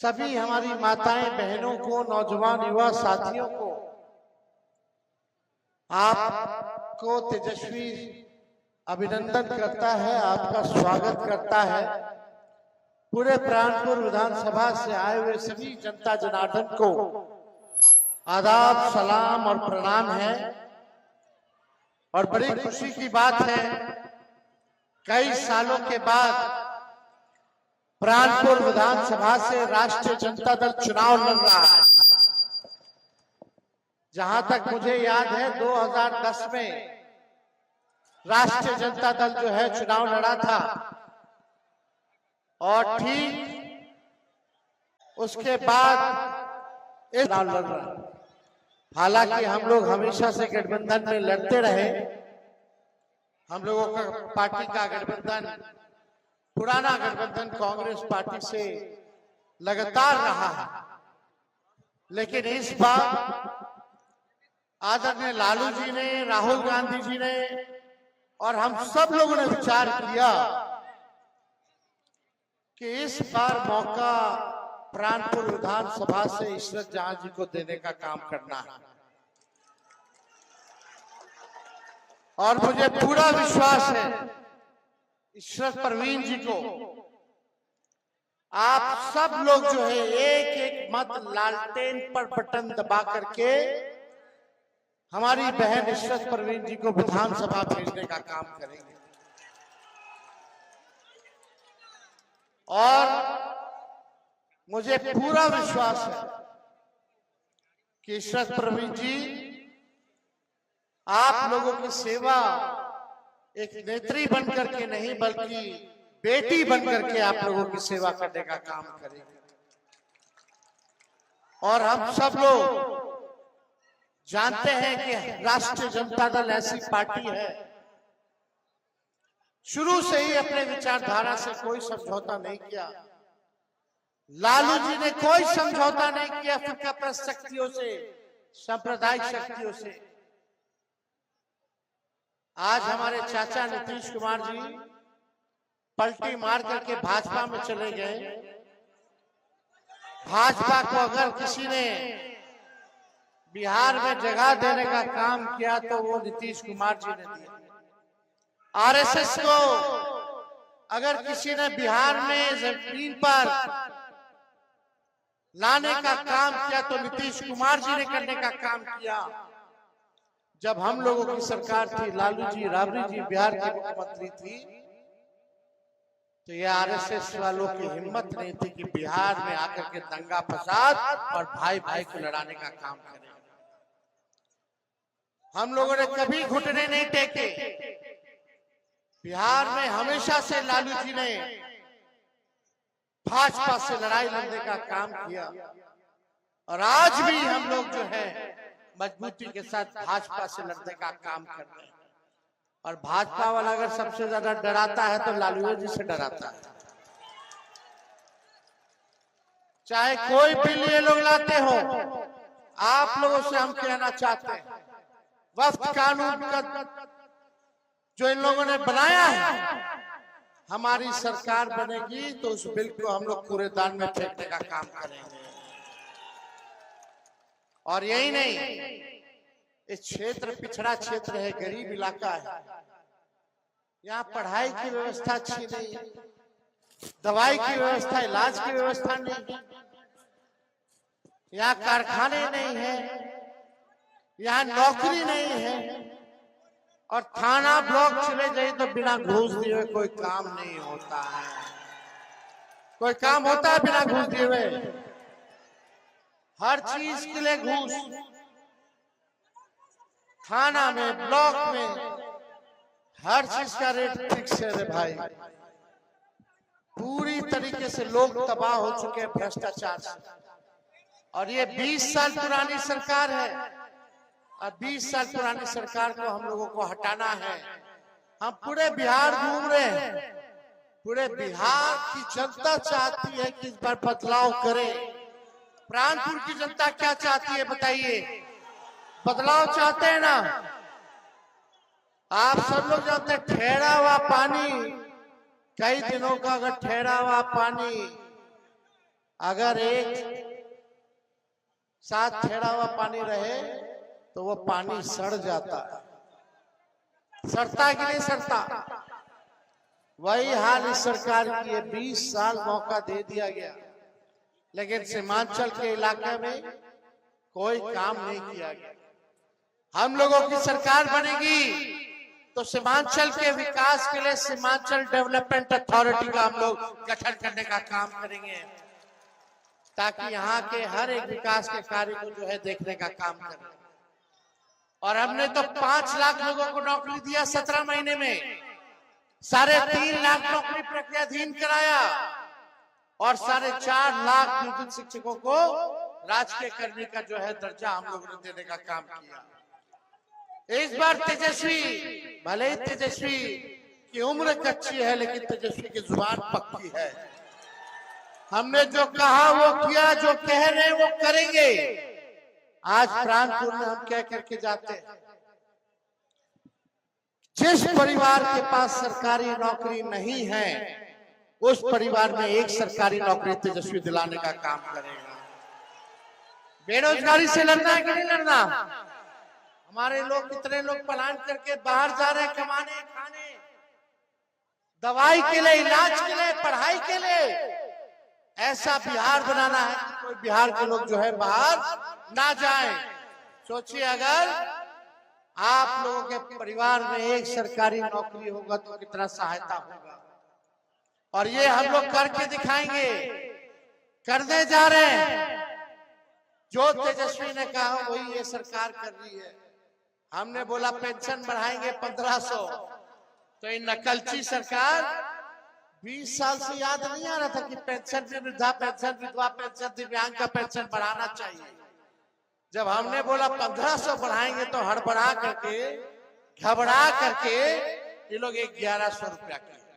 सभी हमारी माताएं बहनों को, नौजवान युवा साथियों को आपको तेजस्वी अभिनंदन करता है, आपका स्वागत करता है। पूरे प्राणपुर विधानसभा से आए हुए सभी जनता जनार्दन को आदाब, सलाम और प्रणाम है। और बड़ी खुशी की बात है, कई सालों के बाद प्राणपुर विधानसभा से राष्ट्रीय जनता दल चुनाव लड़ रहा है। जहां तक मुझे याद है 2010 में राष्ट्रीय जनता दल जो है चुनाव लड़ा था और ठीक उसके बाद इस चुनाव लड़ रहा है। हालांकि हम लोग हमेशा से गठबंधन में लड़ते रहे। हम लोगों का पार्टी का गठबंधन, पुराना गठबंधन कांग्रेस पार्टी से लगातार रहा है। लेकिन इस बार आदरणीय लालू जी ने, राहुल गांधी जी ने और हम सब लोगों ने विचार किया कि इस बार मौका प्राणपुर विधानसभा से इशरत जहां जी को देने का काम करना है। और मुझे पूरा विश्वास है इशरत परवीन जी को आप सब लोग जो है एक एक मत लालटेन पर बटन दबा करके हमारी बहन इशरत परवीन जी को विधानसभा भेजने का काम करेंगे। और मुझे पूरा विश्वास है कि इशरत परवीन जी आप लोगों की सेवा एक नेत्री बनकर के नहीं बल्कि बेटी बनकर के आप लोगों की सेवा करने का काम करेंगे। और हम सब लोग जानते हैं कि राष्ट्रीय जनता दल ऐसी पार्टी है, शुरू से ही अपने विचारधारा से कोई समझौता नहीं किया। लालू जी ने कोई समझौता नहीं किया फिरकापरस्त शक्तियों से, सांप्रदायिक शक्तियों से। आज हमारे चाचा नीतीश कुमार जी पलटी मार करके भाजपा में चले गए। भाजपा को अगर किसी ने बिहार में जगह देने का काम किया तो वो नीतीश कुमार जी ने दिया। आरएसएस को अगर किसी ने बिहार में जमीन पर लाने का काम किया तो नीतीश कुमार जी ने करने का काम किया। जब हम लोगों की सरकार थी, लालू जी, राबड़ी जी बिहार के मुख्यमंत्री थी, तो ये आरएसएस वालों की हिम्मत नहीं थी कि बिहार में आकर के दंगा फसाद और भाई भाई को लड़ाने का काम करें। हम लोगों ने कभी घुटने नहीं टेके। बिहार में हमेशा से लालू जी ने भाजपा से लड़ाई लड़ने का काम किया और आज भी हम लोग जो है मजबूती के साथ भाजपा से लड़ने का काम कर रहे हैं। और भाजपा वाला अगर सबसे ज्यादा डराता है तो लालू जी से डराता है। चाहे कोई बिल ये लोग लाते हो, आप लोगों से हम कहना चाहते हैं, वक्फ कानून का जो इन लोगों ने बनाया है, हमारी सरकार बनेगी तो उस बिल को हम लोग कूड़ेदान में फेंकने का काम करेंगे। और यही नहीं, इस क्षेत्र पिछड़ा क्षेत्र है, गरीब इलाका है, यहाँ पढ़ाई की व्यवस्था अच्छी नहीं है, दवाई की व्यवस्था, इलाज की व्यवस्था नहीं है, यहाँ कारखाने नहीं है, यहाँ नौकरी नहीं है। और थाना ब्लॉक चले गए तो बिना घूस दिए हुए कोई काम नहीं होता है। कोई काम होता है बिना घूस दिए हुए? हर चीज के लिए घूस। थाना में, ब्लॉक में हर चीज का रेट फिक्स है रे भाई। पूरी तरीके से लोग तबाह हो चुके हैं भ्रष्टाचार से। और ये 20 साल पुरानी सरकार है और 20 साल पुरानी सरकार को हम लोगों को हटाना है। हम पूरे बिहार घूम रहे हैं, पूरे बिहार की जनता चाहती है कि इस बार बदलाव करें। प्राणपुर की जनता क्या चाहती है बताइए? बदलाव चाहते हैं ना? आप सब लोग जानते हैं ठहरा हुआ पानी, कई दिनों का अगर ठहरा हुआ पानी अगर एक साथ ठहरा हुआ पानी रहे तो वो पानी सड़ जाता है। सड़ता कि नहीं सड़ता? वही हाल इस सरकार की है। 20 साल मौका दे दिया गया, लेकिन सीमांचल के इलाके में कोई काम नहीं किया गया। हम लोगों की सरकार बनेगी तो सीमांचल के विकास के लिए सीमांचल डेवलपमेंट अथॉरिटी का हम लोग गठन करने का काम करेंगे, ताकि यहाँ के हर एक विकास के कार्य को जो है देखने का काम करें। और हमने तो 5 लाख लोगों को नौकरी दिया 17 महीने में, 3.5 लाख नौकरी प्रक्रियाधीन कराया और 4.5 लाख नियोजित शिक्षकों को राजकीय कर्मी का जो है दर्जा हम लोगों ने देने का काम किया। इस बार तेजस्वी, भले ही तेजस्वी की उम्र कच्ची है, लेकिन तेजस्वी की जुबान पक्की है। हमने जो कहा वो किया, जो कह रहे हैं वो करेंगे। आज प्राणपुर में हम कह करके जाते हैं, जिस परिवार के पास सरकारी नौकरी नहीं है उस परिवार में एक सरकारी नौकरी तेजस्वी दिलाने का काम करेगा। बेरोजगारी से लड़ना है कि नहीं लड़ना? हमारे लोग, कितने लोग पलायन करके बाहर जा रहे हैं कमाने, खाने, दवाई के लिए, इलाज के लिए, पढ़ाई के लिए। ऐसा बिहार बनाना है कि कोई बिहार के लोग जो है बाहर ना जाएं। सोचिए, अगर आप लोगों के परिवार में एक सरकारी नौकरी होगा तो कितना सहायता होगा। और ये हम लोग करके दिखाएंगे, करने जा रहे हैं। जो तेजस्वी ने कहा वही ये सरकार कर रही है। हमने बोला पेंशन बढ़ाएंगे 1500, तो ये नकलची सरकार 20 साल से याद नहीं आ रहा था कि पेंशन में वृद्धा पेंशन, विधवा पेंशन, दिव्यांग का पेंशन बढ़ाना चाहिए। जब हमने बोला 1500 बढ़ाएंगे तो हड़बड़ा करके, घबरा करके ये लोग 1100 रुपया किए।